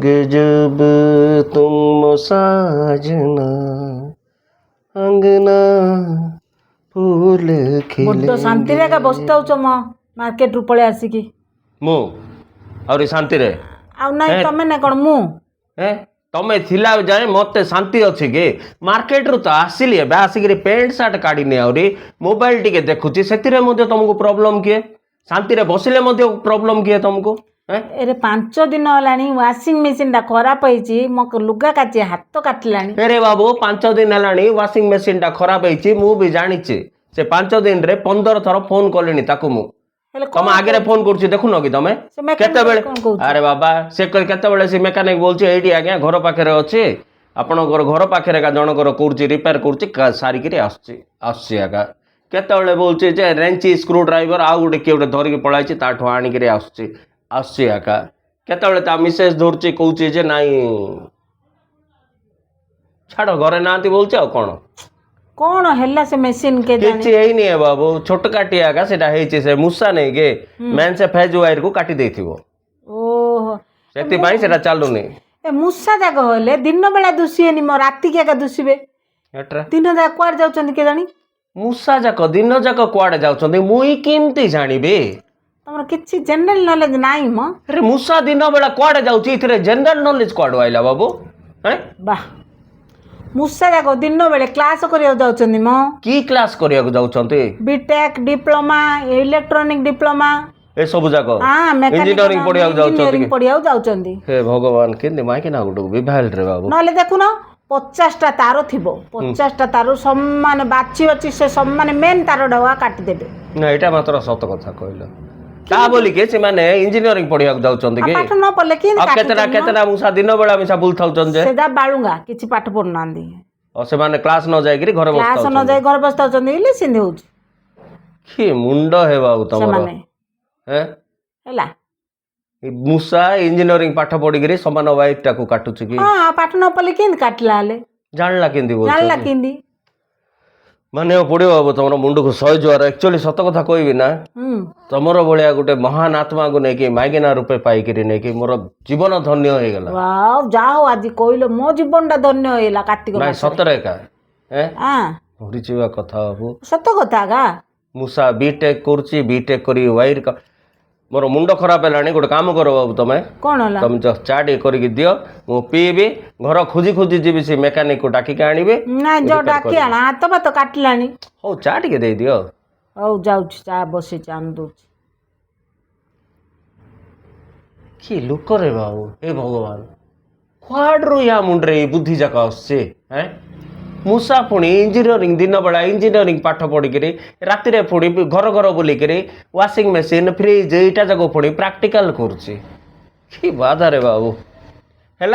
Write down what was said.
गजब तुम साजना अंगना फूल बड्ड शांति रे का बसता हो म मार्केट रु पळे आसिकी मु और शांति रे आ नहीं तमे ना कोन मु तमे थिला जाए मते शांति अच्छी के मार्केट रु तो आसिली एबे आसिक पैंट सार्ट काढ़ी ने आउरी मोबाइल टिके देखुची सेतिरे मध्ये तुमको प्रॉब्लम किए शांति रे बसिले मध्ये प्रॉब्लम किए तुमको अरे 5 दिन हलानी वाशिंग मशीन टा खराब होईची मक लुगा काची हाथ काटलानी अरे बाबू 5 दिन हलानी वाशिंग मशीन टा खराब होईची मु भी जानिचे से 5 दिन रे 15 थर फोन कलेनी ताकू मु तुम आगे फोन करछि देखु न कि तमे केते बेले अरे बाबा से केते बेले से मेकानिक बोलछि एडी आज्ञा घर पाखे रे अछि आपण घर पाखे रे का जण कर करछि रिपेयर करछि सारी के आछि आगा केते बेले बोलछि जे रेंची स्क्रू ड्राइवर आ गुटे के गुटे धरि के पळाइछि ताठो आनी के आछि आका केते बेले ता मिसेस धरछि कहउछि जे नाही छाड़ो घरे नांती बोलछि आ कोन कौन है से मशीन के किछि हेई नि बाबू छोट काटी आगा सेटा हेछि से मुसा नै गे मैन से फेज वायर को काटी देथिबो ओहो सेति भाई सेटा चालू नै ए मुसा जाग होले दिन बेला दुसिएनी मो राती के दुसिबे एट्रा दिन जा क्वार जाउचंदी के जानी मुसा जाक दिन जाक क्वाड जाउचंदी मुई केमती जानिबे तमर किछि जनरल नॉलेज नाही म अरे मुसा दिन बेला क्वाड जाउची इथरे जनरल नॉलेज क्वाड आइला बाबू हैं वाह मुसा जाक दिन बेले क्लास करिया जाउचंदी म की क्लास करिया जाउचंती बीटेक डिप्लोमा इलेक्ट्रॉनिक डिप्लोमा ए सब जाक हां इंजीनियरिंग पढ़िया जाउचंती इंजीनियरिंग पढ़िया जाउचंदी हे भगवान केंदे माइके ना गुडू विभाल रे बाबू नले देखुनो 50 टा तार थिबो 50 टा तार सम्मान बाची बाची से सम्मान मेन तार डवा काटी देबे ना एटा मात्र सत कथा कहलो का बोली के से माने इंजीनियरिंग पढ़िया जाउचंती के पाठ न पले के केतना मुसा दिन बेला मिसा बुल थाउचन जे सेदा बाळुंगा किछि पाठ पढनांदी और से माने क्लास न जाय कि घर बसता क्लास न जाय घर बसता चंदी इले सिंधे होची की मुंड हे बाबू तमरो हैं हैला मुसा इंजीनियरिंग पाठ पढ़ी गिरी समान वाइफ टाकू काटुची की हां पाठ न पले केन काटला ले जानला केंदी बोल जानला केंदी माने पड़ो बाबू तुम मुंड को सह जुआर एक्चुअली सत कथा कहबी ना तुमर भाया गोटे महान आत्मा को लेकिन माइगेना रूपे पाइकरी नहीं मोर जीवन धन्य हो गला वाओ जाओ आज कहलो मो जीवनटा धन्य होइला कार्तिक मास सतरे का हैं हां होरिचिवा कथा बाबू सत कथा गा मुसा बीटेक करची बीटेक करी वायर का मोर मुंड खराब है गोटे काम कर बाबू तुम कौन होला तुम चा टे करके दियो मु पीबी घर खोजी खोजी जीवी से मेकानिक को डाकी के आनिबे ना जो डाकी आना हाथ बात काटलानी हो चा टे दे दियो हो जाउ चा बसे चान दो की लुक रे बाबू हे भगवान क्वाड्रो या मुंडरे बुद्धि जाक आसे हैं मुसा पुणी इंजीनियरिंग दिन बेला इंजीनियरिंग पाठ पढ़ी राति रे पुणी घर घर बुलिक वाशिंग मशीन फ्रिज एटा जगह पुणी प्राक्टिकल करुच्ची बाधा रे बाबू है